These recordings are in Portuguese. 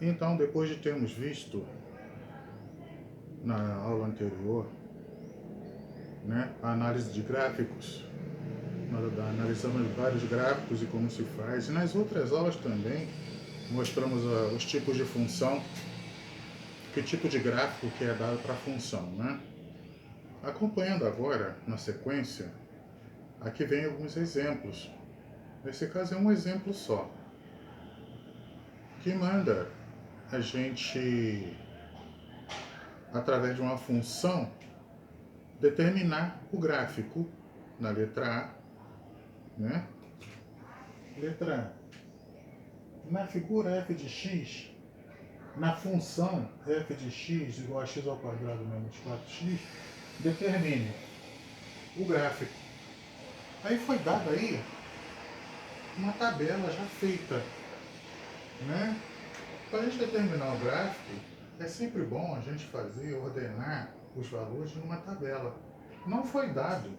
Então, depois de termos visto na aula anterior, né, a análise de gráficos, nós analisamos vários gráficos e como se faz, e nas outras aulas também mostramos os tipos de função, que tipo de gráfico que é dado para a função, né? Acompanhando agora, na sequência, aqui vem alguns exemplos. Nesse caso é um exemplo só, que manda a gente, através de uma função, determinar o gráfico na letra A, né? Letra A. Na figura f de x, na função f de x igual a x ao quadrado menos 4x, determine o gráfico. Aí foi dada aí uma tabela já feita, né? Para a gente determinar o gráfico, é sempre bom a gente ordenar os valores numa tabela. Não foi dado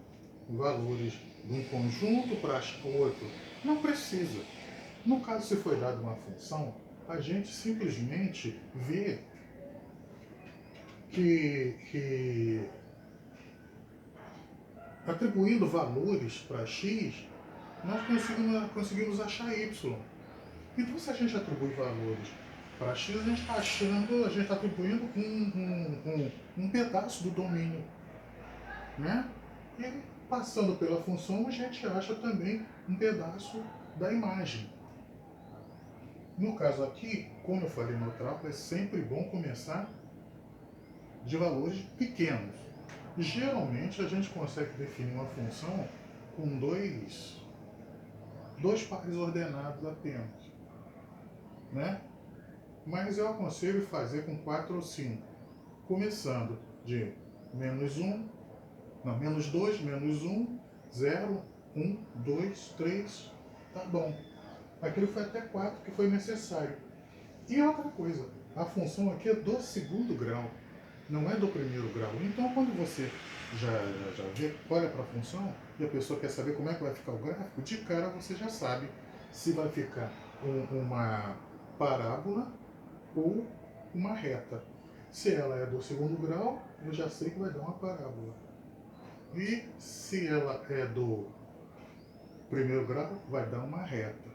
valores de um conjunto para o outro. Não precisa. No caso, se foi dada uma função, a gente simplesmente vê que atribuindo valores para x, nós conseguimos achar y. Então, se a gente atribui valores para x, a gente está achando, a gente está atribuindo um pedaço do domínio, né? E passando pela função, a gente acha também um pedaço da imagem. No caso aqui, como eu falei no outro aula, é sempre bom começar de valores pequenos. Geralmente a gente consegue definir uma função com dois pares ordenados apenas, né? Mas eu aconselho fazer com 4 ou 5, começando de menos 1, não, menos 2, menos 1, 0, 1, 2, 3, tá bom. Aquilo foi até 4 que foi necessário. E outra coisa, a função aqui é do segundo grau, não é do primeiro grau. Então, quando você já vê, olha para a função e a pessoa quer saber como é que vai ficar o gráfico, de cara você já sabe se vai ficar uma parábola ou uma reta. Se ela é do segundo grau, eu já sei que vai dar uma parábola. E se ela é do primeiro grau, vai dar uma reta.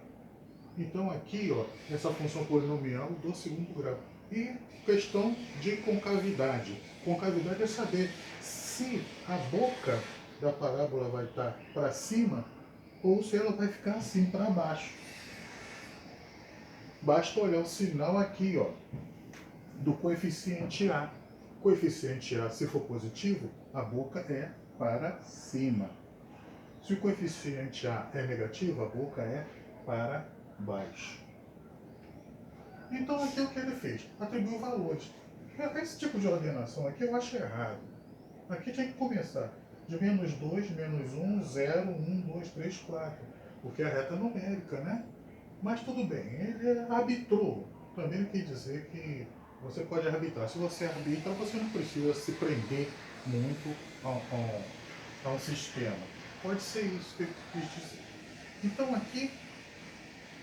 Então aqui, ó, essa função polinomial do segundo grau. E questão de concavidade. Concavidade é saber se a boca da parábola vai estar para cima ou se ela vai ficar assim para baixo. Basta olhar o sinal aqui, ó, do coeficiente A. Coeficiente A, se for positivo, a boca é para cima. Se o coeficiente A é negativo, a boca é para baixo. Então aqui é o que ele fez, atribuiu valores. Esse tipo de ordenação aqui eu acho errado. Aqui tinha que começar de menos 2, menos 1, 0, 1, 2, 3, 4. Porque é a reta numérica, né? Mas tudo bem, ele arbitrou. Também quer dizer que você pode arbitrar. Se você arbitra, você não precisa se prender muito a um sistema. Pode ser isso que eu quis dizer. Então aqui,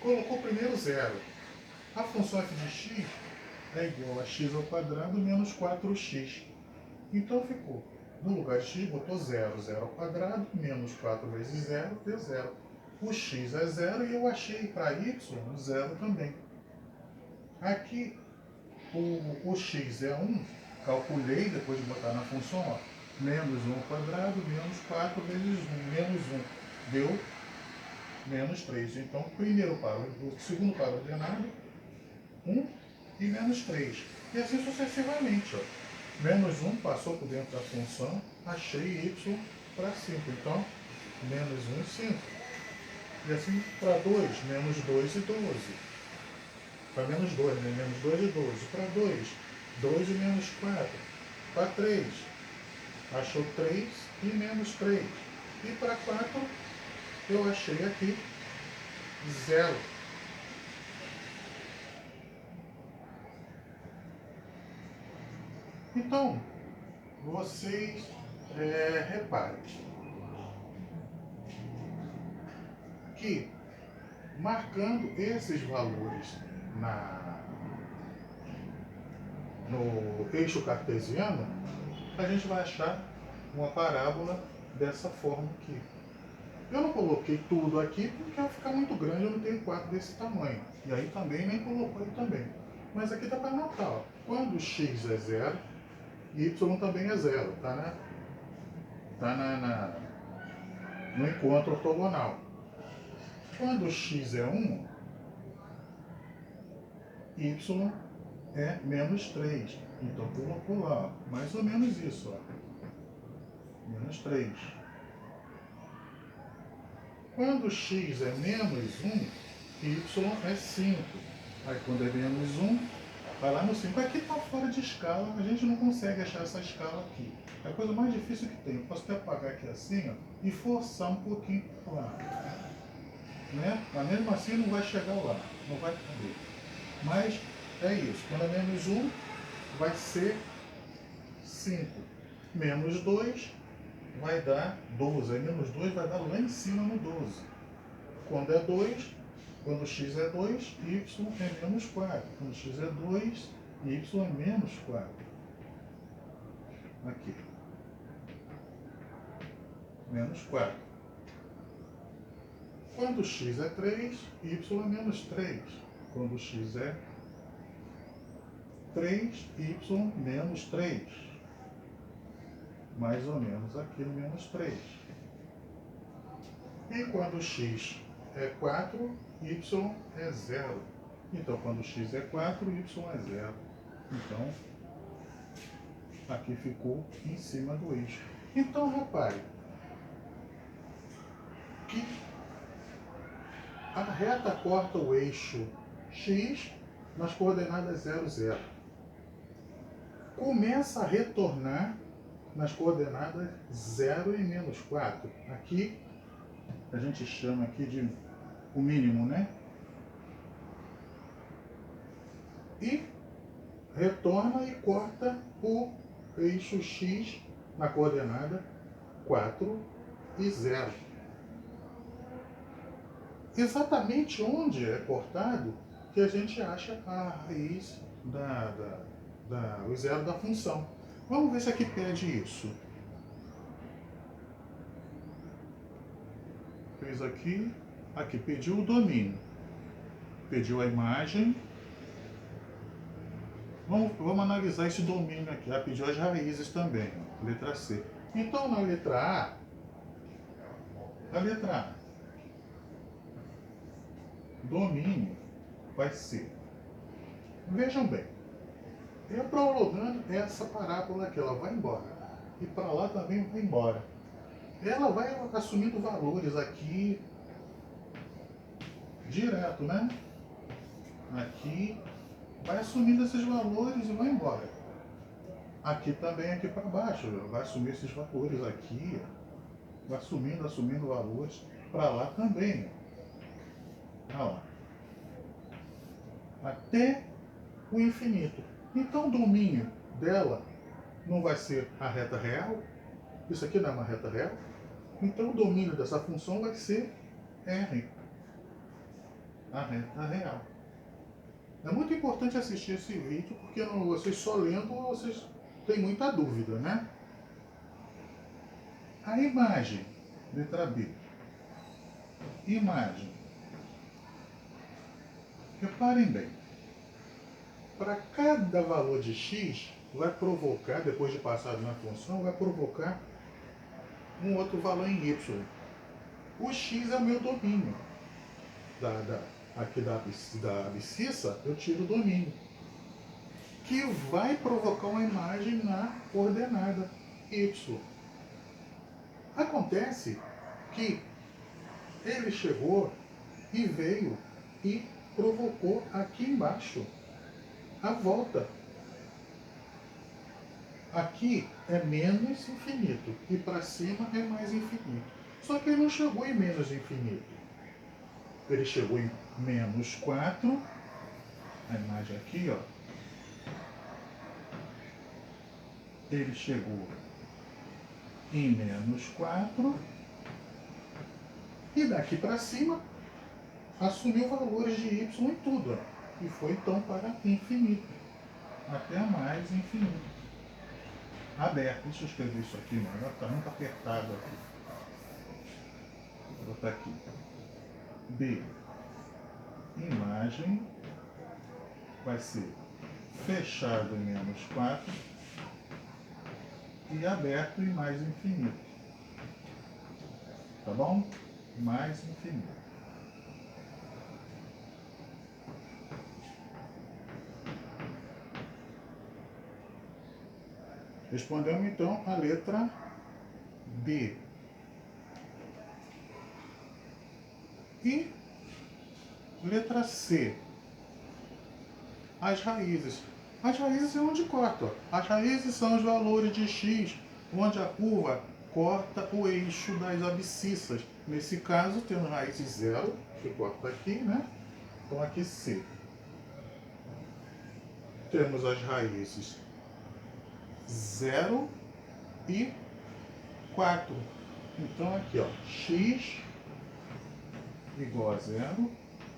colocou primeiro zero. A função f de x é igual a x ao quadrado menos 4x. Então ficou, no lugar de x, botou 0. 0 ao quadrado menos 4 vezes 0 deu 0. O x é 0 e eu achei para y 0 também. Aqui o x é 1, calculei depois de botar na função, ó, menos 1 ao quadrado menos 4 vezes 1, menos 1 deu menos 3. Então o segundo par ordenado, 1 e menos 3. E assim sucessivamente. Ó. Menos 1 passou por dentro da função, achei y para 5. Então, menos 1 e 5. E assim para 2, menos 2 e 12. Para menos 2, né? Menos 2 e 12. Para 2, 2 e menos 4. Para 3, achou 3 e menos 3. E para 4, eu achei aqui 0. Então, vocês reparem que marcando esses valores no eixo cartesiano, a gente vai achar uma parábola dessa forma aqui. Eu não coloquei tudo aqui porque vai ficar muito grande, eu não tenho quadro desse tamanho. E aí também nem colocou aí também. Mas aqui dá para notar, ó. Quando x é zero, y também é zero, tá no encontro ortogonal. Quando x é 1, y é menos 3. Então colocou lá, ó, mais ou menos isso, ó. Menos 3. Quando x é menos 1, y é 5. Aí quando é menos 1, vai lá no 5. Aqui está fora de escala, a gente não consegue achar essa escala aqui. É a coisa mais difícil que tem. Eu posso até apagar aqui assim, ó, e forçar um pouquinho para lá. Né? Mas mesmo assim não vai chegar lá, não vai caber. Mas é isso. Quando é menos 1, vai ser 5. Menos 2 vai dar 12. Aí menos 2 vai dar lá em cima no 12. Quando é 2, quando x é 2, y é menos 4. Quando x é 2, y é menos 4. Aqui. Menos 4. Quando x é 3, y é menos 3. Quando x é 3, y menos 3. Mais ou menos aqui no menos 3. E quando x é 4, y é 0. Então, quando x é 4, y é 0. Então, aqui ficou em cima do eixo. Então, repare que a reta corta o eixo x nas coordenadas 0, 0. Começa a retornar nas coordenadas 0 e menos 4. Aqui, a gente chama aqui de o mínimo, né? E retorna e corta o eixo x na coordenada 4 e 0. Exatamente onde é cortado que a gente acha a raiz o zero da função. Vamos ver se aqui pede isso. Fez aqui, pediu o domínio. Pediu a imagem. Vamos analisar esse domínio aqui. Pediu as raízes também, ó, letra C. Então, na letra A, domínio vai ser, vejam bem, eu prolongando essa parábola aqui, ela vai embora. E para lá também vai embora. Ela vai assumindo valores aqui, direto, né? Aqui, vai assumindo esses valores e vai embora. Aqui também, aqui para baixo, vai assumir esses valores aqui, vai assumindo valores. Para lá também. Olha lá. Até o infinito. Então o domínio dela não vai ser a reta real. Isso aqui não é uma reta real. Então o domínio dessa função vai ser R, a reta real. É muito importante assistir esse vídeo, porque vocês só lendo, vocês têm muita dúvida, né? A imagem, letra B. Imagem. Reparem bem. Para cada valor de x, vai provocar, depois de passado na função, vai provocar um outro valor em y. O x é o meu domínio. Aqui da abscissa, eu tiro o domínio, que vai provocar uma imagem na coordenada y. Acontece que ele chegou e veio e provocou aqui embaixo a volta. Aqui é menos infinito e para cima é mais infinito. Só que ele não chegou em menos infinito. Ele chegou em menos 4. A imagem aqui, ó. Ele chegou em menos 4. E daqui para cima assumiu valores de y em tudo, ó, e foi então para infinito. até mais infinito. Aberto. Deixa eu escrever isso aqui, mano. Agora está muito apertado aqui. Vou botar aqui. B. Imagem vai ser fechado em menos 4 e aberto em mais infinito. Tá bom? Mais infinito. Respondemos então a letra B. E letra C. As raízes. As raízes é onde corta. As raízes são os valores de x, onde a curva corta o eixo das abscissas. Nesse caso, temos raiz zero, que corta aqui, né? Então aqui C. Temos as raízes 0 e 4. Então aqui, ó, x igual a 0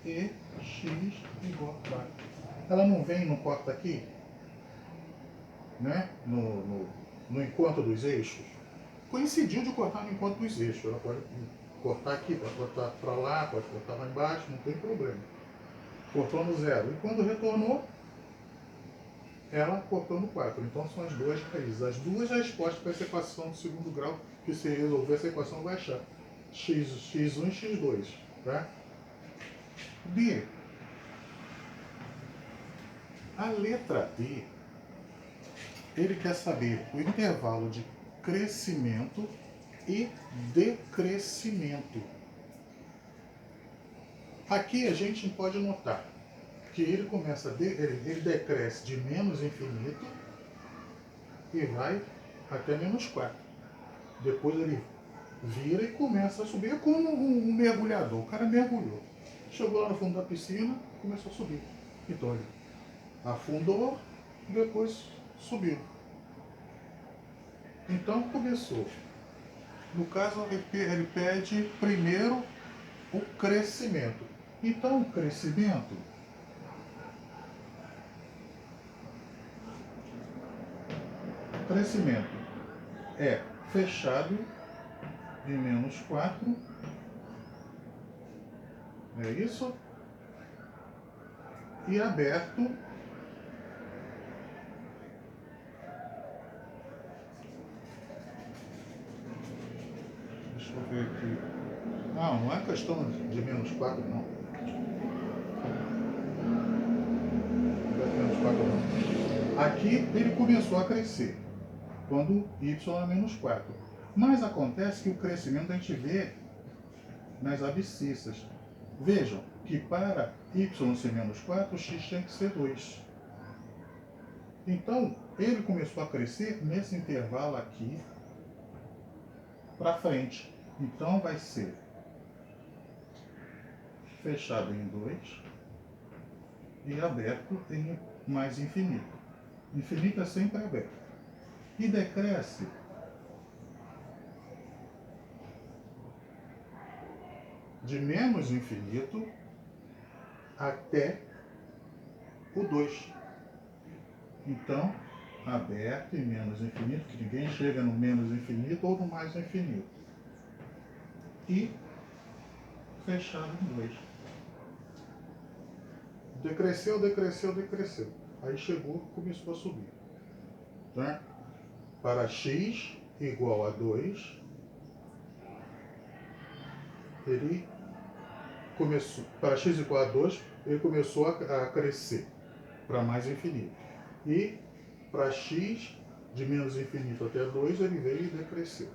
e x igual a 4. Ela não vem no corta aqui, né? No encontro dos eixos. Coincidiu de cortar no encontro dos eixos. Ela pode cortar aqui, pode cortar para lá, pode cortar lá embaixo, não tem problema. Cortou no 0. E quando retornou, ela cortou no 4. Então são as duas raízes. As duas respostas para essa equação do segundo grau, que se resolver essa equação vai achar x1 e x2. Tá? B. A letra D, ele quer saber o intervalo de crescimento e decrescimento. Aqui a gente pode notar que ele começa, ele decresce de menos infinito e vai até menos 4. Depois ele vira e começa a subir. É como um mergulhador. O cara mergulhou. Chegou lá no fundo da piscina, começou a subir. Então ele afundou, depois subiu. Então começou. No caso, ele pede primeiro o crescimento. Então, o crescimento é fechado em menos 4. É isso? E aberto deixa eu ver aqui. Não é questão de menos 4, não. Não é menos 4, não. Aqui ele começou a crescer, quando y é menos 4. Mas acontece que o crescimento a gente vê nas abscissas. Vejam que para y ser menos 4, o x tem que ser 2. Então, ele começou a crescer nesse intervalo aqui para frente. Então, vai ser fechado em 2 e aberto em mais infinito. Infinito é sempre aberto. E decresce de menos infinito até o 2. Então, aberto e menos infinito, que ninguém chega no menos infinito ou no mais infinito. E fechado em 2. Decresceu, decresceu, decresceu. Aí chegou, começou a subir. Tá? Para x igual a 2, ele começou, para x igual a 2, ele começou a crescer para mais infinito. E para x de menos infinito até 2, ele veio e decresceu.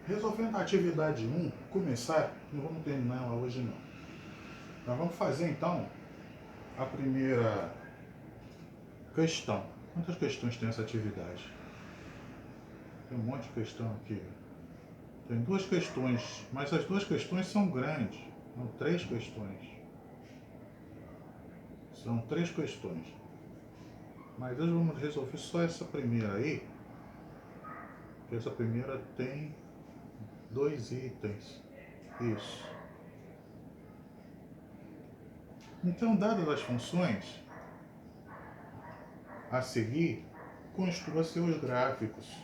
Resolvendo a atividade 1, começar, não vamos terminar ela hoje não. Nós vamos fazer então a primeira questão. Quantas questões tem essa atividade? Tem um monte de questão aqui. Tem 2 questões, mas as 2 questões são grandes. São 3 questões. São 3 questões. Mas hoje vamos resolver só essa primeira aí. Que essa primeira tem 2 itens. Isso. Então, dadas as funções a seguir, construa seus gráficos.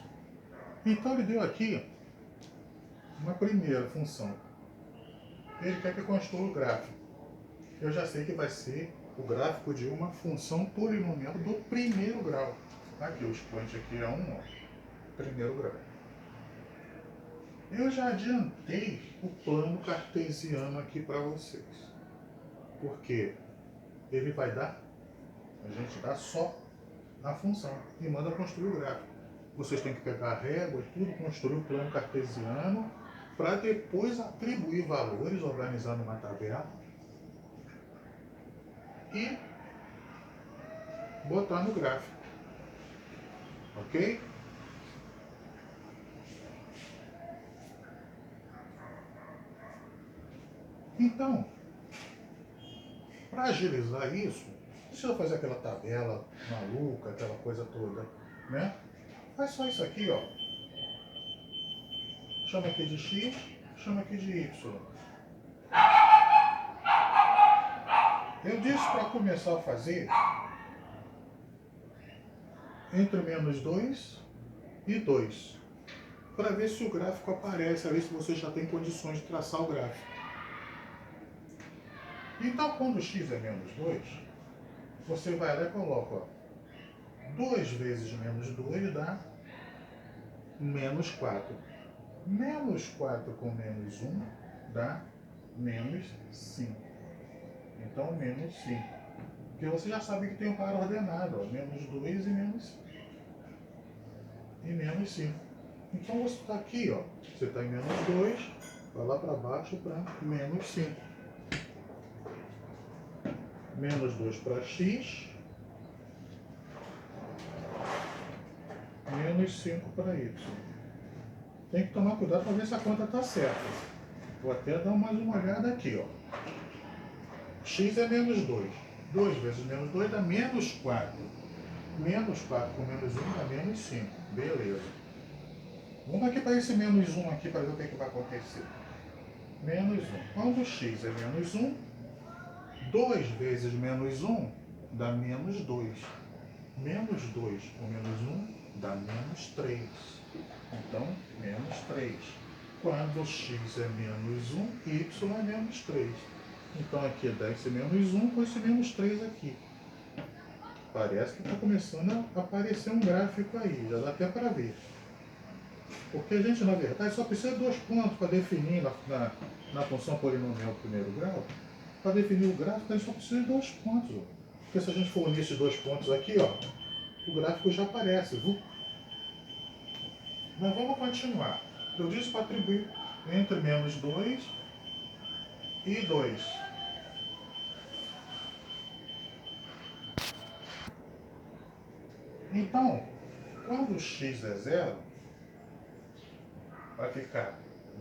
Então ele deu aqui uma primeira função. Ele quer que eu construa o gráfico. Eu já sei que vai ser o gráfico de uma função polinomial do primeiro grau. Aqui, o expoente aqui é 1, primeiro grau. Eu já adiantei o plano cartesiano aqui para vocês. Porque ele vai dar, a gente dá só a função e manda construir o gráfico. Vocês têm que pegar a régua e tudo, construir o plano cartesiano, para depois atribuir valores, organizar numa tabela e botar no gráfico. Ok? Então, para agilizar isso, não precisa fazer aquela tabela maluca, aquela coisa toda, né? Faz só isso aqui, ó. Chama aqui de x, chama aqui de y. Eu disse para começar a fazer entre menos 2 e 2, para ver se o gráfico aparece, para ver se você já tem condições de traçar o gráfico. Então, quando x é menos 2, você vai lá e coloca, ó, 2 vezes menos 2 dá menos 4. Menos 4 com menos 1 dá menos 5. Então, menos 5. Porque você já sabe que tem um par ordenado, ó, menos 2 e menos 5. E menos 5. Então, você está aqui, ó, você está em menos 2, vai lá para baixo para menos 5. Menos 2 para x, menos 5 para y. Tem que tomar cuidado para ver se a conta está certa. Vou até dar mais uma olhada aqui, ó. X é menos 2. 2 vezes menos 2 dá menos 4. Menos 4 com menos 1 dá menos 5. Beleza. Vamos aqui para esse menos 1 aqui para ver o que vai acontecer. Menos 1. Quando x é menos 1, 2 vezes menos 1 dá menos 2. Menos 2 com menos 1 dá menos 3. Então, menos 3. Quando x é menos 1, y é menos 3. Então, aqui dá esse menos 1 com esse menos 3 aqui. Parece que está começando a aparecer um gráfico aí, já dá até para ver. Porque a gente, na verdade, só precisa de 2 pontos para definir na função polinomial do primeiro grau. Para definir o gráfico, a gente só precisa de 2 pontos. Ó. Porque se a gente for nesses 2 pontos aqui, ó, o gráfico já aparece, viu? Mas vamos continuar. Eu disse para atribuir entre menos 2 e 2. Então, quando x é 0, vai ficar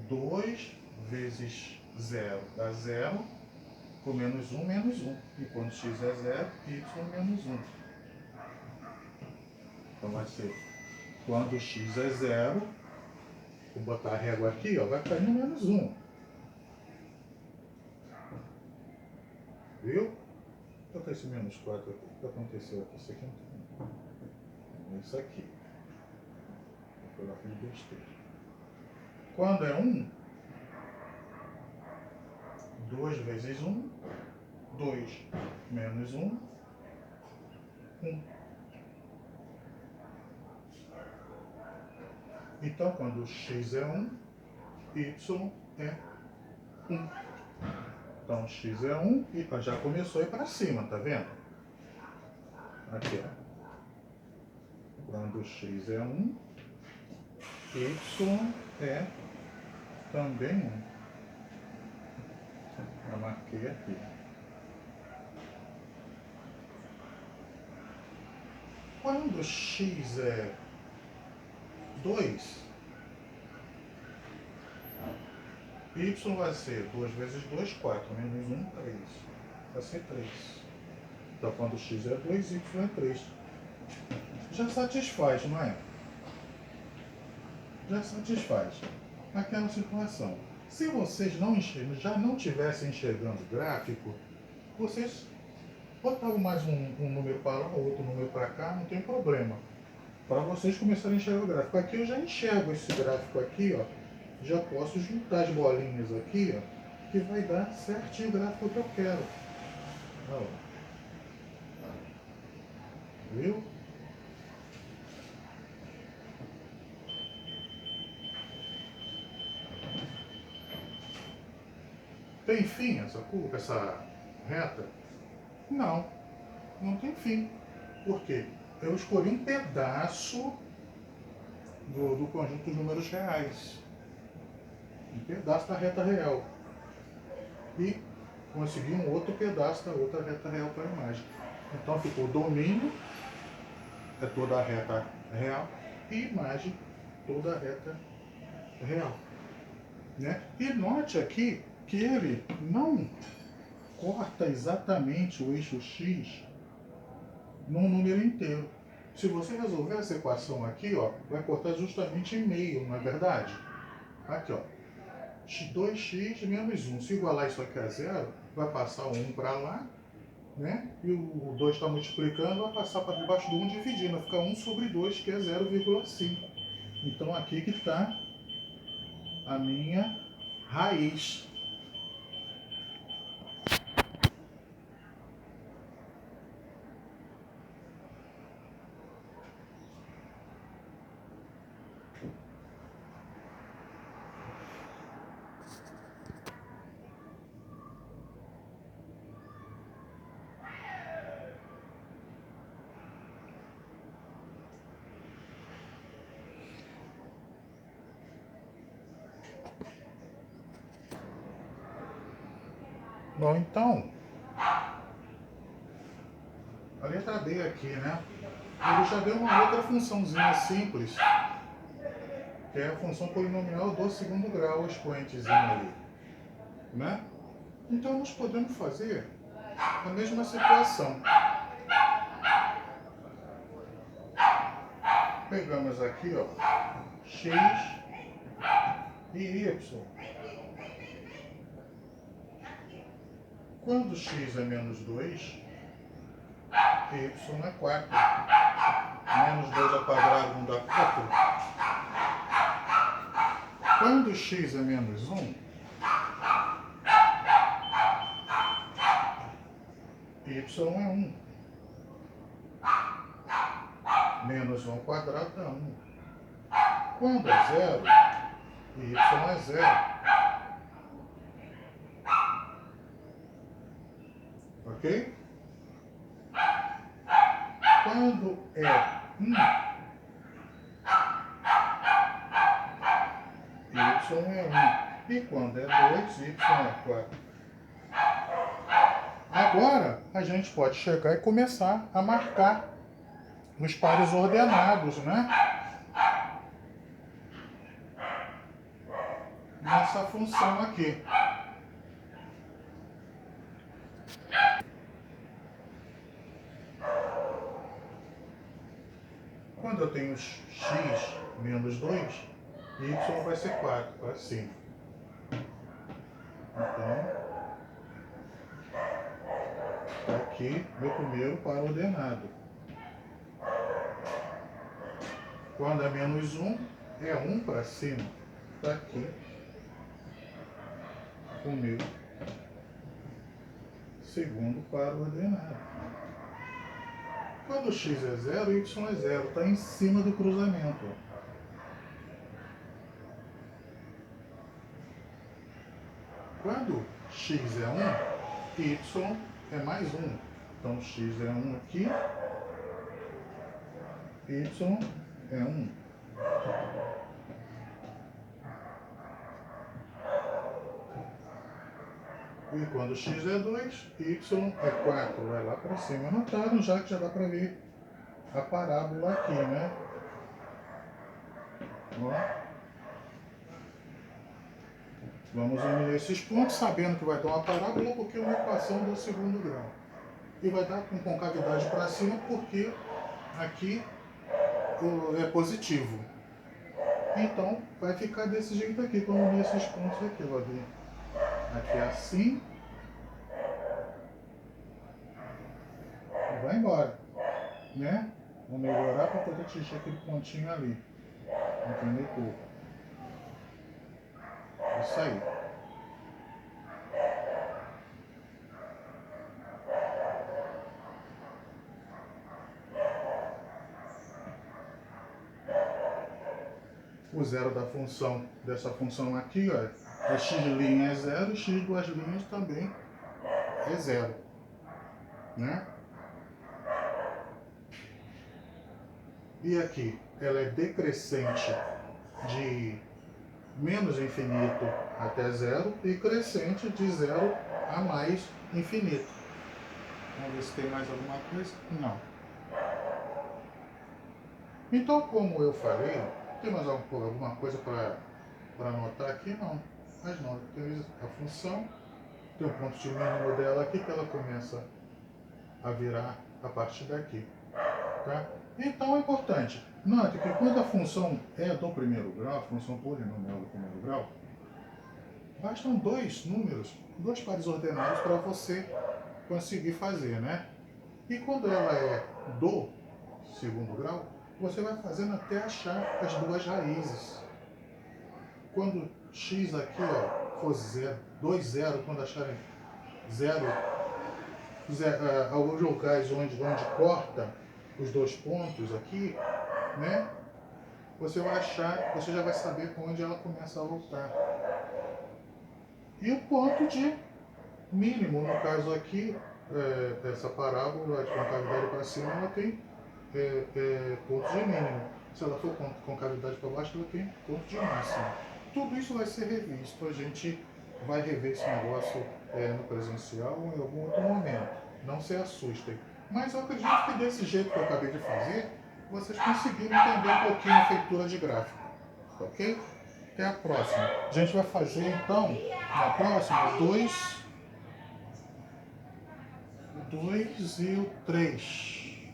2 vezes 0 dá 0, com menos 1, menos 1. E quando x é 0, y menos 1. Então vai ser, quando x é 0, vou botar a régua aqui, ó, vai cair no menos 1. Viu? Vou botar esse menos 4 aqui. O que aconteceu aqui? Isso aqui não tem. Isso aqui. Eu fiz besteira. Quando é 1, 2 vezes 1, 2 menos 1, 1. Então, quando x é 1, y é 1. Então, x é 1 e já começou a ir para cima, tá vendo? Aqui, ó. Quando x é 1, y é também 1. Já marquei aqui. Quando x é 2, y vai ser 2 vezes 2, 4, menos 1, 3. Vai ser 3. Então, quando x é 2, y é 3. já satisfaz, não é? Já satisfaz aquela situação. Se vocês já não tivessem enxergando o gráfico, vocês botavam mais um número para lá, outro número para cá, não tem problema. Para vocês começarem a enxergar o gráfico. Aqui eu já enxergo esse gráfico aqui, ó. Já posso juntar as bolinhas aqui, ó, que vai dar certinho o gráfico que eu quero. Ó. Viu? Tem fim essa curva, essa reta? Não, não tem fim. Por quê? Eu escolhi um pedaço do conjunto dos números reais. Um pedaço da reta real. E consegui um outro pedaço da outra reta real para a imagem. Então ficou o domínio, é toda a reta real, e imagem, toda a reta real. Né? E note aqui que ele não corta exatamente o eixo X num número inteiro. Se você resolver essa equação aqui, ó, vai cortar justamente em meio, não é verdade? Aqui, ó, 2x menos 1. Se igualar isso aqui a zero, vai passar o 1 para lá, né? E o 2 está multiplicando, vai passar para debaixo do 1 dividindo, vai ficar 1 sobre 2, que é 0,5. Então aqui que está a minha raiz. Bom, então, a letra D aqui, né? Ele já deu uma outra funçãozinha simples, que é a função polinomial do segundo grau, o expoentezinho ali, né? Então, nós podemos fazer a mesma situação. Pegamos aqui, ó, x e y. Quando x é menos 2, y é 4. Menos 2 ao quadrado não dá 4. Quando x é menos 1, y é 1. Menos 1 ao quadrado dá 1. Quando é 0, y é 0. Ok? Quando é 1, y é 1. E quando é 2, y é 4. Agora, a gente pode chegar e começar a marcar os pares ordenados, né? Nessa função aqui. Quando eu tenho x menos 2, y vai ser 4 para cima. Então, aqui meu primeiro par ordenado. Quando é menos 1, é 1 para cima. Está aqui o meu segundo par ordenado. Quando x é 0, y é 0. Está em cima do cruzamento. Quando x é 1, y é mais 1. Então x é 1 aqui, y é 1. E quando x é 2, y é 4. Vai lá para cima. Notaram já que já dá para ver a parábola aqui, né? Ó. Vamos unir esses pontos, sabendo que vai dar uma parábola, porque é uma equação do segundo grau. E vai dar com concavidade para cima, porque aqui é positivo. Então, vai ficar desse jeito aqui, quando unir esses pontos aqui. Vou vir aqui assim. E vai embora, né? Vou melhorar para poder atingir aquele pontinho ali. Entendeu? Pouco. Isso aí. O zero da função, dessa função aqui, ó, é x linha é zero, e x duas linhas também é zero, né? E aqui, ela é decrescente de menos infinito até zero e crescente de zero a mais infinito. Vamos ver se tem mais alguma coisa. Não. Então, como eu falei, tem mais alguma coisa para anotar aqui? Não. Mas não. Tem a função, tem o ponto de mínimo dela aqui, que ela começa a virar a partir daqui. Tá? Então é importante. Note que quando a função é do primeiro grau, a função polinomial do primeiro grau, bastam dois números, dois pares ordenados para você conseguir fazer, né? E quando ela é do segundo grau, você vai fazendo até achar as duas raízes. Quando x aqui, ó, for 0, 2, 0, quando acharem 0, alguns locais onde corta os dois pontos aqui, né? Você vai achar, você já vai saber onde ela começa a voltar. E o ponto de mínimo, no caso aqui, essa parábola de concavidade para cima, ela tem ponto de mínimo. Se ela for com concavidade para baixo, ela tem ponto de máximo. Tudo isso vai ser revisto. A gente vai rever esse negócio no presencial ou em algum outro momento. Não se assustem. Mas eu acredito que desse jeito que eu acabei de fazer, vocês conseguiram entender um pouquinho a feitura de gráfico. Ok? Até a próxima. A gente vai fazer então, na próxima, 2 e o 3.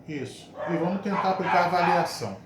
Isso. E vamos tentar aplicar a avaliação.